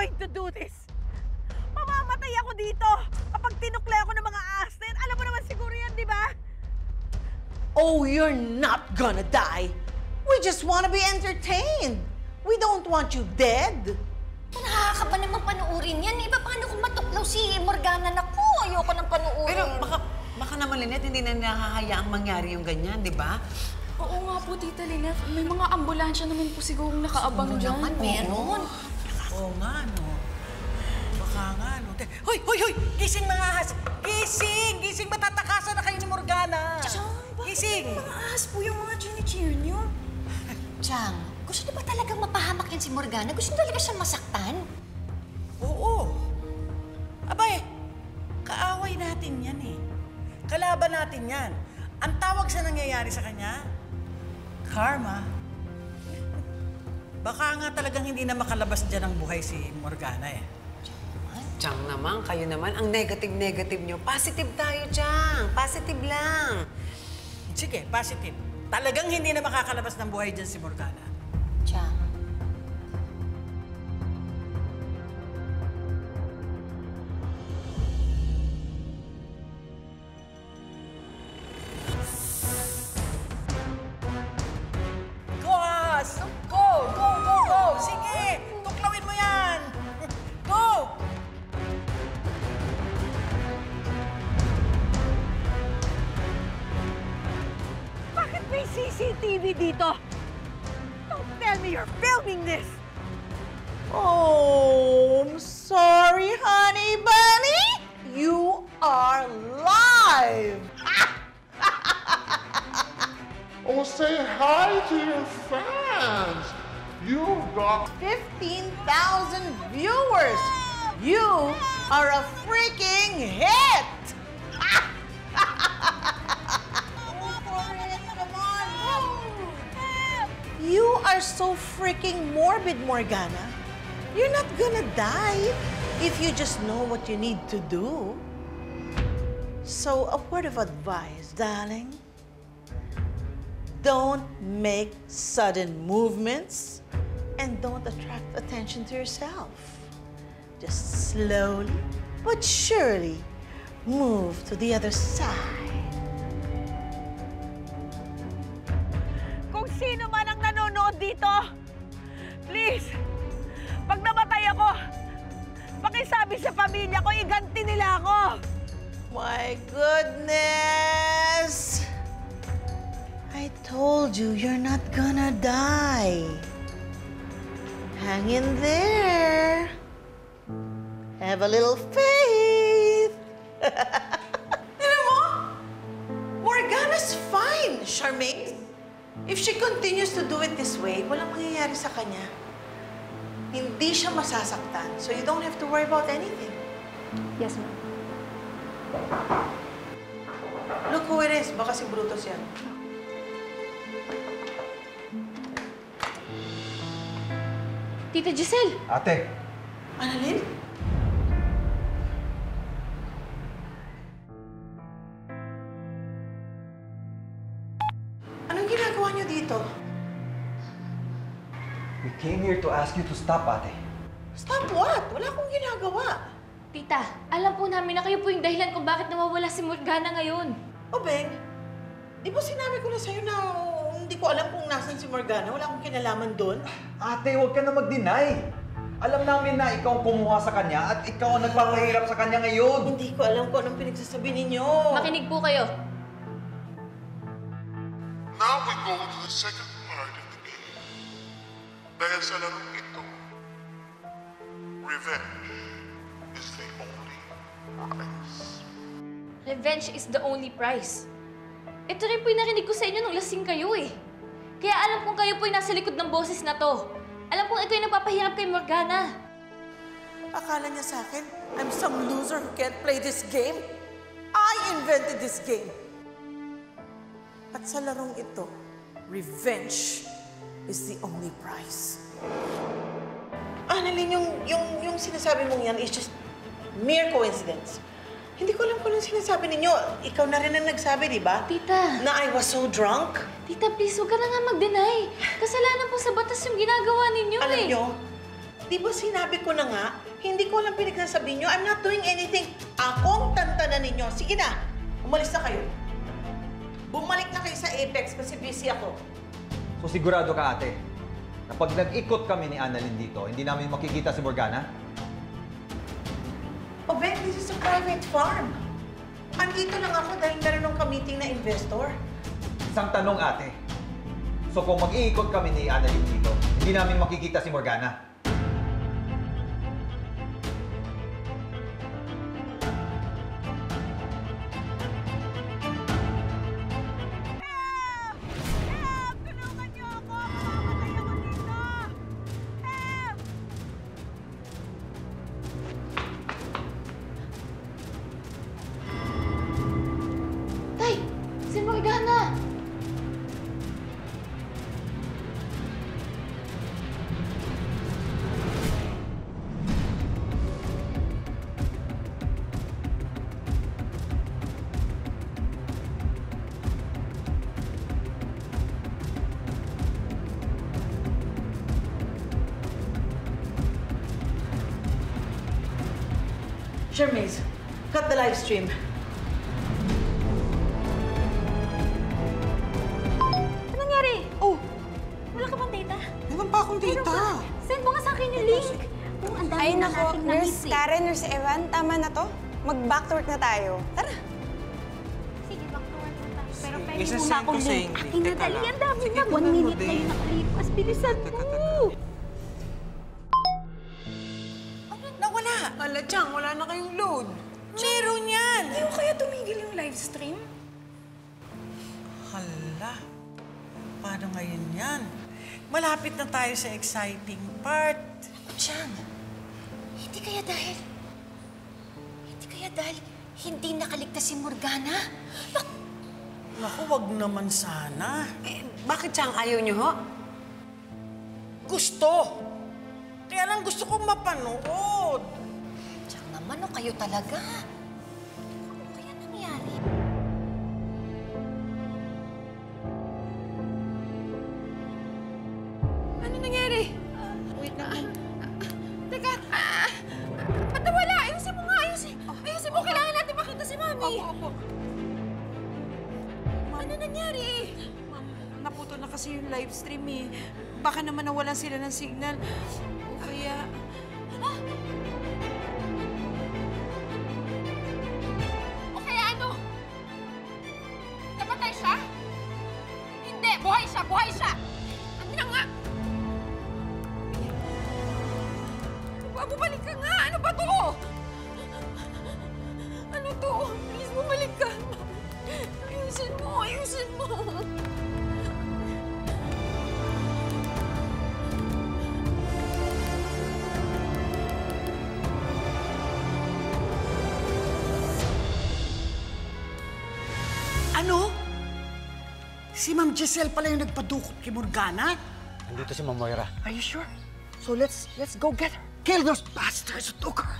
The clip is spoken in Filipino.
going to do this. Mamamatay ako dito kapag tinukli ako ng mga ahas na yan. Alam mo naman siguro yan, di ba? Oh, you're not gonna die. We just wanna be entertained. We don't want you dead. Nakakaba naman panuurin yan. Iba paano kung matuklaw si Morgana? Naku, ayoko nang panuurin. Pero baka naman, Lynette, hindi na nakahayaang mangyari yung ganyan, di ba? Oo nga po, Tita Lynette. May mga ambulansya naman po sigurong nakaabang dyan. Naman, meron. Oo nga, no. Baka nga, no. Hoy, hoy, hoy! Gising mga ahas! Gising! Gising! Matatakasan na kayo ni Morgana! Gising! Mga ahas po yung mga chini-cheer niyo. Chang, gusto niyo ba talagang mapahamak yan si Morgana? Gusto niyo talaga siyang masaktan? Oo. Abay, kaaway natin yan eh. Kalaban natin yan. Ang tawag sa nangyayari sa kanya, karma. Baka nga talagang hindi na makalabas dyan ang buhay si Morgana eh. Chang naman, kayo naman, ang negative-negative nyo. Positive tayo, Chang. Positive lang. Sige, positive. Talagang hindi na makakalabas ng buhay dyan si Morgana. Chang. Go, ahas! Go! Go, go, go! Sige! Tuklawin mo yan! Go! Bakit may CCTV dito? Don't tell me you're filming this! Oh, I'm sorry, honey bunny. You are live. Oh, say hi to your fans. You've got 15,000 viewers. You are a freaking hit. You are so freaking morbid, Morgana. You're not gonna die if you just know what you need to do. So, a word of advice, darling. Don't make sudden movements and don't attract attention to yourself. Just slowly but surely move to the other side. Kung sino man ang nanonood dito, please, pag namatay ako, pakisabi sa pamilya ko, iganti nila ako. My goodness! I told you, you're not gonna die. Hang in there. Have a little faith. Alam mo, Morgana's fine, Charmaine. If she continues to do it this way, walang mangyayari sa kanya. Hindi siya masasaktan, so you don't have to worry about anything. Yes, ma'am. Look who it is. Baka si Brutus yan. Tita Giselle! Ate, Annalyn? Anong ginagawa niyo dito? we came here to ask you to stop, ate. Stop what? Wala akong ginagawa. Tita, alam po namin na kayo po yung dahilan kung bakit nawawala si Morgana ngayon. O, Beng, di ba sinabi ko na sa'yo na hindi ko alam kung nasan si Morgana? Wala akong kinalaman doon. Ate, huwag ka na mag-deny. Alam namin na ikaw ang kumuha sa kanya at ikaw ang nagpapahirap sa kanya ngayon. Hindi ko alam kung anong pinagsasabi ninyo. Makinig po kayo. Now we go to the second part of the game. Dahil sa larong ito, revenge is the only prize. Revenge is the only prize. Ito rin po yung narinig ko sa inyo nung lasing kayo eh. Kaya alam kong kayo po yung nasa likod ng boses na to. Alam kong ito yung nagpapahirap kay Morgana. Akala niya sa akin, I'm some loser who can't play this game? I invented this game. At sa larong ito, revenge is the only prize. Annalyn, yung sinasabi mong yan is just mere coincidence. Hindi ko alam kung anong sinasabi ninyo. Ikaw na rin ang nagsabi, di ba? Tita. Na I was so drunk. Tita, please, huwag ka na nga mag-deny. Kasalanan po sa batas yung ginagawa ninyo Alam eh. nyo, Di ba sinabi ko na nga, hindi ko alam pinagsasabi nyo. I'm not doing anything. Akong tantanan ninyo. Sige na, umalis na kayo. Bumalik na kayo sa Apex kasi busy ako. So sigurado ka, ate, na pag nag-ikot kami ni Annalyn dito, hindi namin makikita si Morgana? Oh, Ben, this is a private farm. Andito lang ako dahil meron ng ka-meeting na investor. Isang tanong, ate. So kung mag-iikot kami ni Annalyn dito, hindi namin makikita si Morgana? Tulungan niyo ako! Mamamatay ako dito! Help! Tay! Si Morgana! Shermaze, cut the live stream. Ano nangyari? Oh, wala ka bang data? Meron pa akong data. Send mo nga sa akin yung link. Oh, ang dami Ay na nako, nating Nurse na-miss eh. Karen, Nurse Evan, tama na to. Mag-back to work na tayo. Tara. Sige, back to work na tayo. Pero pwede Isasend muna akong ko sa link. English. Aking Teka nadali, lang. ang dami Sige, na. 1 tingnan mo minute na din. yung nakalipas. Bilisan mo. Nawala. Ala, Chang, wala na kayong load. Meron yan. Hindi ko kaya tumigil yung live stream? Hala. Paano ngayon yan? Malapit na tayo sa exciting part. Chang, hindi kaya dahil hindi nakaligtas si Morgana? Naku, wag naman sana. Bakit, Chang, ayaw nyo, ho? Gusto. Kaya lang gusto kong mapanood. Chang naman, o kayo talaga. Ano kaya nangyari? Ano nangyari? Wait lang. Teka, ba't nawala? Ayusin mo nga, ayusin. Ayusin mo, kailangan natin makita si Mami. Opo. Ano nangyari? Ma'am, naputo na kasi yung live stream eh. Baka naman nawalan sila ng signal. O kaya... O kaya ano? Napatay siya? Hindi, buhay siya, buhay siya! Ano na nga? Bumalik ka nga! Ano ba to? Ano to? Please, bumalik ka. Ayusin mo, ayusin mo. Ano? Si Ma'am Giselle pala yung nagpadukot kay Morgana? Nandito si Ma'am Moira. Are you sure? So let's go get her. Kill those bastards who took her.